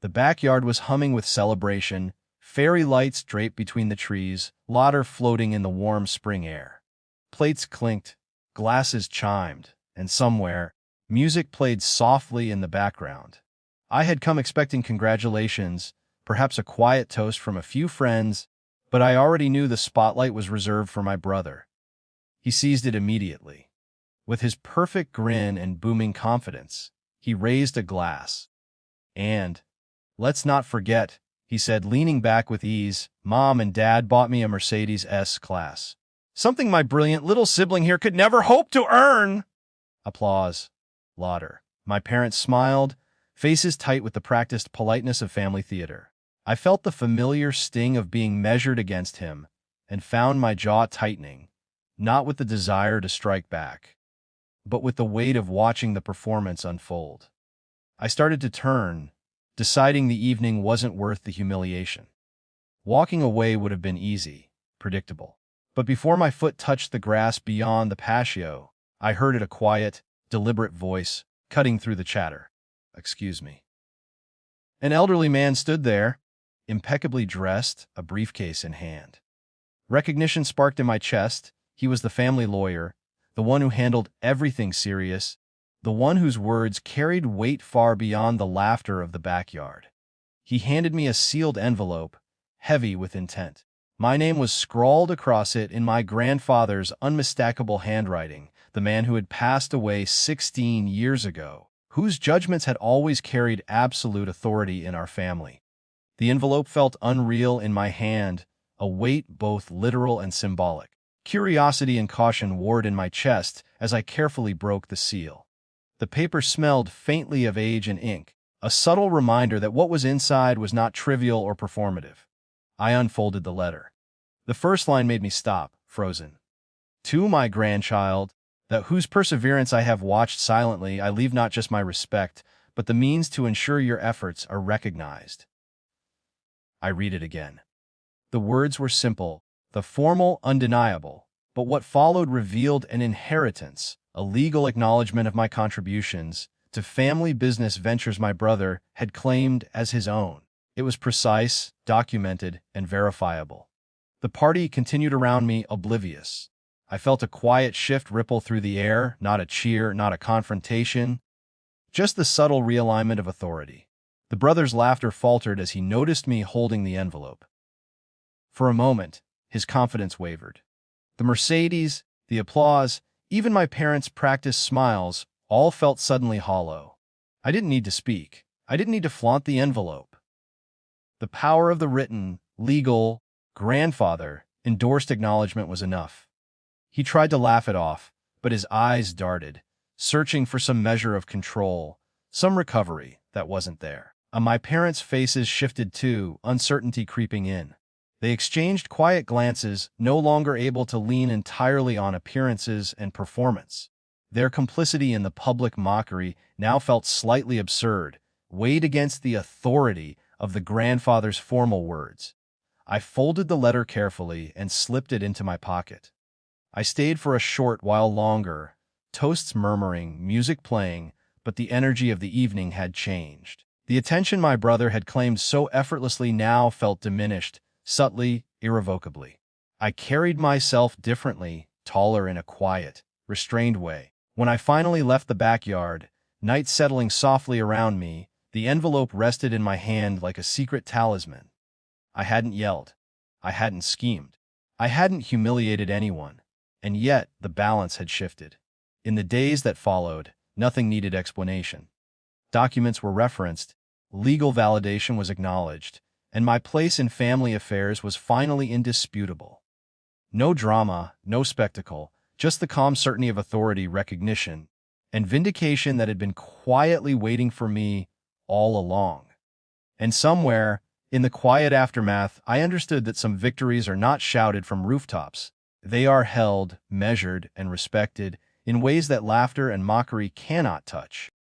The backyard was humming with celebration, fairy lights draped between the trees, laughter floating in the warm spring air. Plates clinked, glasses chimed, and somewhere, music played softly in the background. I had come expecting congratulations, perhaps a quiet toast from a few friends, but I already knew the spotlight was reserved for my brother. He seized it immediately. With his perfect grin and booming confidence, he raised a glass. And, let's not forget, he said, leaning back with ease, Mom and Dad bought me a Mercedes S-Class. Something my brilliant little sibling here could never hope to earn! Applause. Laughter. My parents smiled, faces tight with the practiced politeness of family theater. I felt the familiar sting of being measured against him, and found my jaw tightening, not with the desire to strike back, but with the weight of watching the performance unfold. I started to turn, deciding the evening wasn't worth the humiliation. Walking away would have been easy, predictable. But before my foot touched the grass beyond the patio, I heard a quiet, deliberate voice cutting through the chatter. Excuse me. An elderly man stood there, impeccably dressed, a briefcase in hand. Recognition sparked in my chest. He was the family lawyer, the one who handled everything serious, the one whose words carried weight far beyond the laughter of the backyard. He handed me a sealed envelope, heavy with intent. My name was scrawled across it in my grandfather's unmistakable handwriting, the man who had passed away 16 years ago, whose judgments had always carried absolute authority in our family. The envelope felt unreal in my hand, a weight both literal and symbolic. Curiosity and caution warred in my chest as I carefully broke the seal. The paper smelled faintly of age and ink, a subtle reminder that what was inside was not trivial or performative. I unfolded the letter. The first line made me stop, frozen. To my grandchild, that whose perseverance I have watched silently, I leave not just my respect, but the means to ensure your efforts are recognized. I read it again. The words were simple, the formal undeniable, but what followed revealed an inheritance, a legal acknowledgement of my contributions to family business ventures my brother had claimed as his own. It was precise, documented, and verifiable. The party continued around me, oblivious. I felt a quiet shift ripple through the air, not a cheer, not a confrontation, just the subtle realignment of authority. The brother's laughter faltered as he noticed me holding the envelope. For a moment, his confidence wavered. The Mercedes, the applause, even my parents' practiced smiles, all felt suddenly hollow. I didn't need to speak. I didn't need to flaunt the envelope. The power of the written, legal, grandfather endorsed acknowledgement was enough. He tried to laugh it off, but his eyes darted, searching for some measure of control, some recovery that wasn't there. My parents' faces shifted too, uncertainty creeping in. They exchanged quiet glances, no longer able to lean entirely on appearances and performance. Their complicity in the public mockery now felt slightly absurd, weighed against the authority of the grandfather's formal words. I folded the letter carefully and slipped it into my pocket. I stayed for a short while longer, toasts murmuring, music playing, but the energy of the evening had changed. The attention my brother had claimed so effortlessly now felt diminished, subtly, irrevocably. I carried myself differently, taller in a quiet, restrained way. When I finally left the backyard, night settling softly around me, the envelope rested in my hand like a secret talisman. I hadn't yelled. I hadn't schemed. I hadn't humiliated anyone. And yet, the balance had shifted. In the days that followed, nothing needed explanation. Documents were referenced, legal validation was acknowledged, and my place in family affairs was finally indisputable. No drama, no spectacle, just the calm certainty of authority, recognition, and vindication that had been quietly waiting for me all along. And somewhere, in the quiet aftermath, I understood that some victories are not shouted from rooftops. They are held, measured, and respected in ways that laughter and mockery cannot touch.